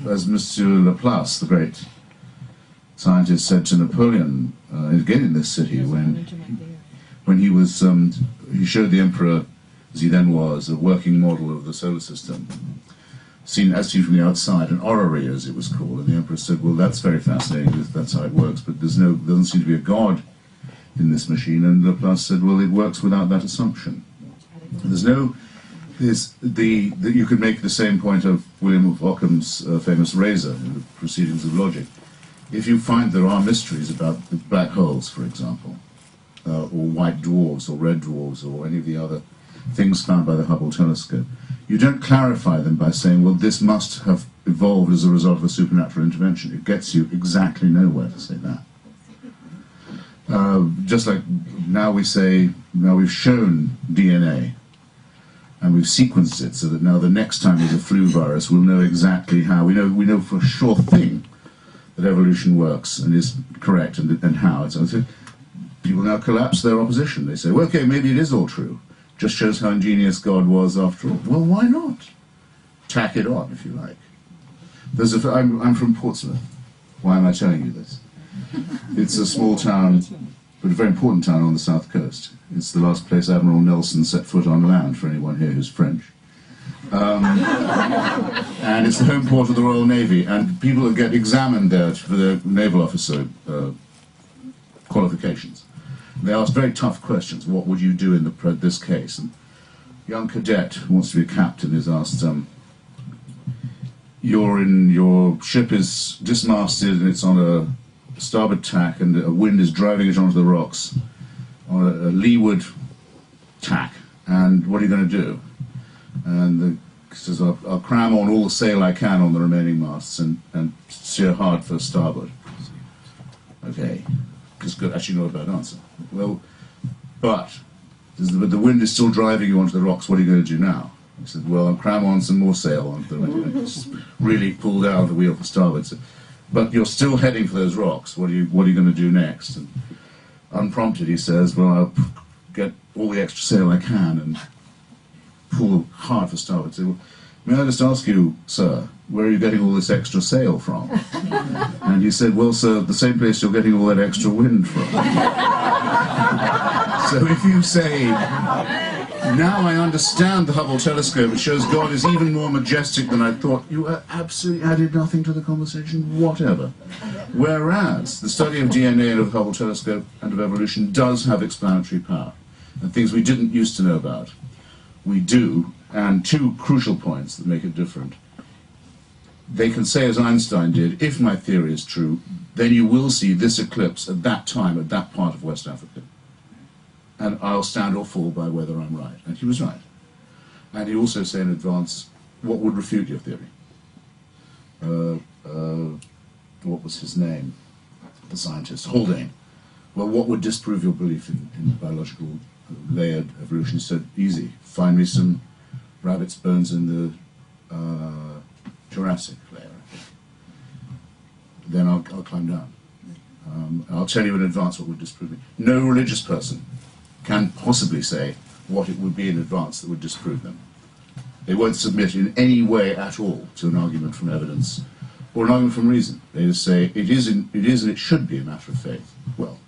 as Monsieur Laplace, the great scientist, said to Napoleon, again in this city, when he was, he showed the emperor, as he then was, a working model of the solar system, seen from the outside, an orrery as it was called, and the emperor said, well, that's very fascinating, that's how it works, but there doesn't seem to be a god in this machine, and Laplace said, well, it works without that assumption. You could make the same point of William of Ockham's famous razor in the Proceedings of Logic. If you find there are mysteries about the black holes, for example, or white dwarfs, or red dwarfs, or any of the other things found by the Hubble telescope, you don't clarify them by saying, well, this must have evolved as a result of a supernatural intervention. It gets you exactly nowhere to say that. Just like now we say, now we've shown DNA, and we've sequenced it so that now the next time there's a flu virus, we'll know exactly how. We know for a sure thing that evolution works and is correct and how. So people now collapse their opposition. They say, well, okay, maybe it is all true. Just shows how ingenious God was after all. Well, why not? Tack it on, if you like. I'm from Portsmouth. Why am I telling you this? It's a small town, but a very important town on the south coast. It's the last place Admiral Nelson set foot on land, for anyone here who's French. And it's the home port of the Royal Navy, and people get examined there for their naval officer qualifications. They ask very tough questions. What would you do in this case? And a young cadet who wants to be a captain is asked, your ship is dismasted and it's on a starboard tack, and a wind is driving it onto the rocks on a leeward tack, and what are you going to do? And he says, I'll cram on all the sail I can on the remaining masts and steer hard for starboard. Okay, because good, actually not a bad answer. Well, but the wind is still driving you onto the rocks, what are you going to do now? He said, well, I'll cram on some more sail onto the really pull down the wheel for starboard. So, but you're still heading for those rocks. What are you going to do next? And unprompted, he says, well, I'll get all the extra sail I can and pull hard for starboard. So, well, may I just ask you, sir, where are you getting all this extra sail from? And he said, well, sir, the same place you're getting all that extra wind from. So if you say, now I understand the Hubble telescope, it shows God is even more majestic than I thought, you absolutely added nothing to the conversation whatever. Whereas the study of DNA and of the Hubble telescope and of evolution does have explanatory power, and things we didn't used to know about, we do, and two crucial points that make it different. They can say, as Einstein did, if my theory is true, then you will see this eclipse at that time, at that part of West Africa. And I'll stand or fall by whether I'm right. And he was right. And he also said in advance, what would refute your theory? What was his name? The scientist, Haldane. Well, what would disprove your belief in biological layered evolution? He said, easy. Find me some rabbit's bones in the Jurassic layer. Then I'll climb down. I'll tell you in advance what would disprove me. No religious person can possibly say what it would be in advance that would disprove them. They won't submit in any way at all to an argument from evidence or an argument from reason. They just say it is and it should be a matter of faith. Well,